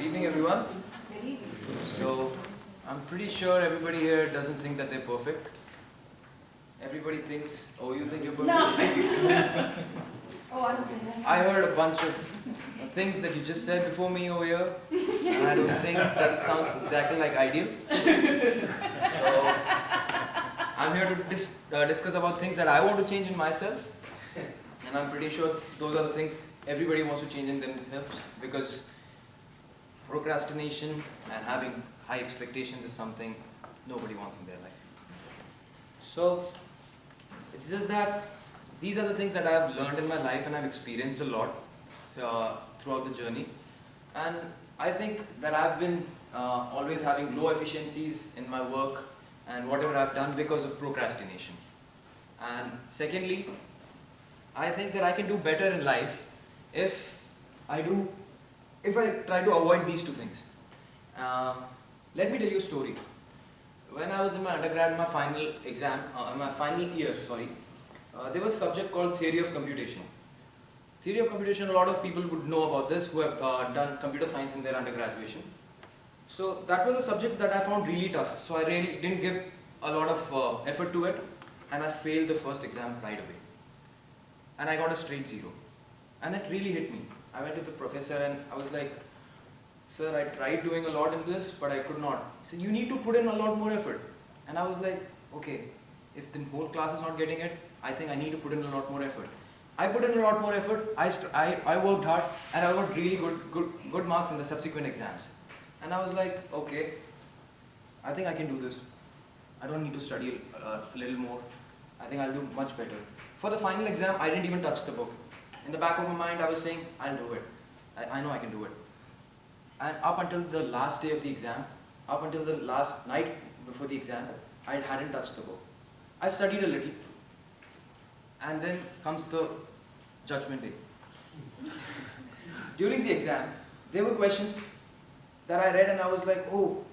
Good evening, everyone. So, I'm pretty sure everybody here doesn't think that they're perfect. Everybody thinks, oh, you think you're perfect? No. Oh, I don't think that. I heard a bunch of things that you just said before me over here, and I don't think that sounds exactly like ideal. So, I'm here to discuss about things that I want to change in myself, and I'm pretty sure those are the things everybody wants to change in themselves, because procrastination and having high expectations is something nobody wants in their life. So, it's just that these are the things that I've learned in my life and I've experienced a lot throughout the journey. And I think that I've been always having low efficiencies in my work and whatever I've done because of procrastination. And secondly, I think that I can do better in life if I try to avoid these two things. Let me tell you a story. When I was in my undergrad, my final year, there was a subject called Theory of Computation. Theory of Computation, a lot of people would know about this who have done computer science in their undergraduation. So that was a subject that I found really tough. So I really didn't give a lot of effort to it, and I failed the first exam right away. And I got a straight 0. And that really hit me. I went to the professor and I was like, "Sir, I tried doing a lot in this, but I could not." He said, "You need to put in a lot more effort." And I was like, okay, if the whole class is not getting it, I think I need to put in a lot more effort. I put in a lot more effort, I worked hard, and I got really good marks in the subsequent exams. And I was like, okay, I think I can do this. I don't need to study a little more. I think I'll do much better. For the final exam, I didn't even touch the book. In the back of my mind, I was saying, I'll do it. I know I can do it. And up until the last day of the exam, up until the last night before the exam, I hadn't touched the book. I studied a little, and then comes the judgment day. During the exam, there were questions that I read and I was like, oh,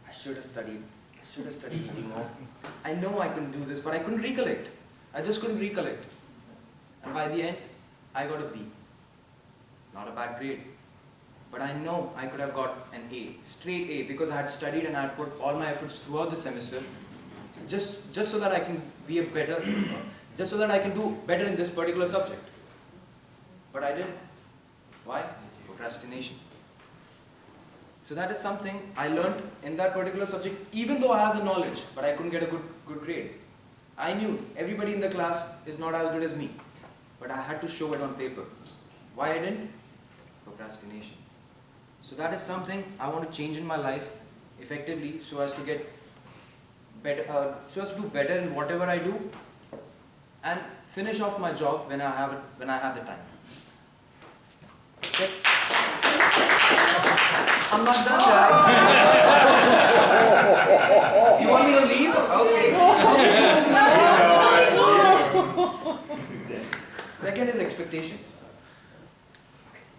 I should have studied. I should have studied a little more. I know I couldn't do this, but I couldn't recollect. I just couldn't recollect. And by the end, I got a B. Not a bad grade. But I know I could have got an A, straight A, because I had studied and I had put all my efforts throughout the semester, just so that I can be a better, just so that I can do better in this particular subject. But I didn't. Why? Procrastination. So that is something I learned in that particular subject, even though I had the knowledge, but I couldn't get a good grade. I knew everybody in the class is not as good as me, but I had to show it on paper. Why I didn't? Procrastination. So that is something I want to change in my life effectively, so as to get better, so as to do better in whatever I do, and finish off my job when I have the time. Okay. I'm not done, guys. You want me to leave? Okay. Second is expectations.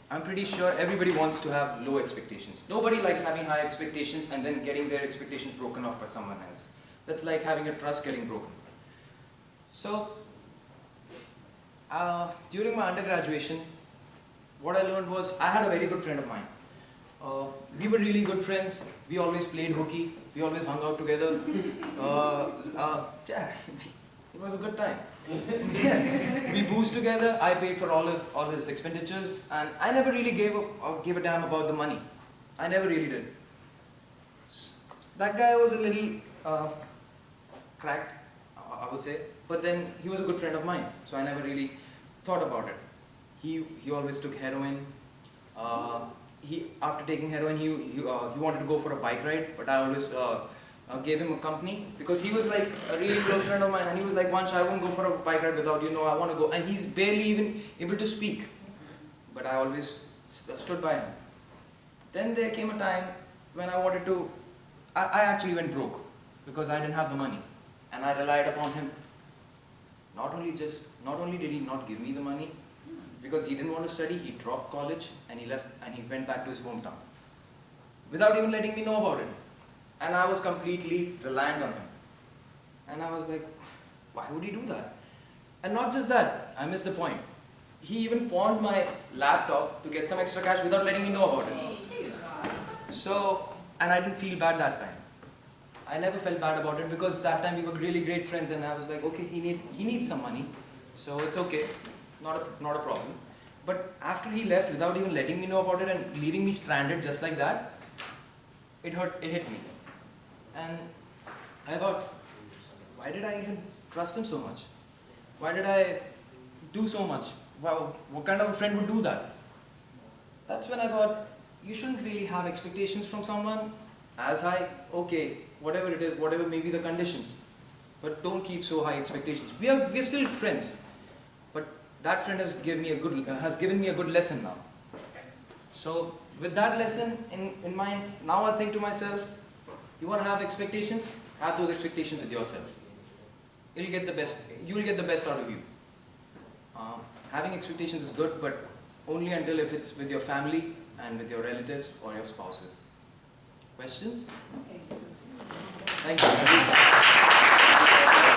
I'm pretty sure everybody wants to have low expectations. Nobody likes having high expectations and then getting their expectations broken off by someone else. That's like having a trust getting broken. So, during my undergraduation, what I learned was, I had a very good friend of mine. We were really good friends. We always played hooky. We always hung out together. Yeah, it was a good time. Yeah. We boozed together. I paid for all his expenditures, and I never really gave a damn about the money. I never really did. That guy was a little cracked, I would say, but then he was a good friend of mine, so I never really thought about it. He always took heroin. After taking heroin, he wanted to go for a bike ride, but I always gave him a company, because he was like a really close friend of mine, and he was like, "Vansh, I won't go for a bike ride without you. No, I want to go." And he's barely even able to speak, but I always stood by him. Then there came a time when I actually went broke, because I didn't have the money, and I relied upon him. Not only did he not give me the money, because he didn't want to study, he dropped college and he left and he went back to his hometown without even letting me know about it. And I was completely reliant on him. And I was like, why would he do that? And not just that, I missed the point. He even pawned my laptop to get some extra cash without letting me know about it. So, and I didn't feel bad that time. I never felt bad about it because that time we were really great friends, and I was like, okay, he needs some money, so it's okay, not a problem. But after he left without even letting me know about it and leaving me stranded just like that, it hit me. And I thought, why did I even trust him so much? Why did I do so much? Wow, what kind of a friend would do that? That's when I thought, you shouldn't really have expectations from someone as high. Okay, whatever it is, whatever may be the conditions, but don't keep so high expectations. We're still friends, but that friend has given me a good lesson now. So with that lesson in mind, now I think to myself, you want to have expectations? Have those expectations with yourself. You will get the best out of you. Having expectations is good, but only until if it's with your family and with your relatives or your spouses. Questions? Okay. Thank you.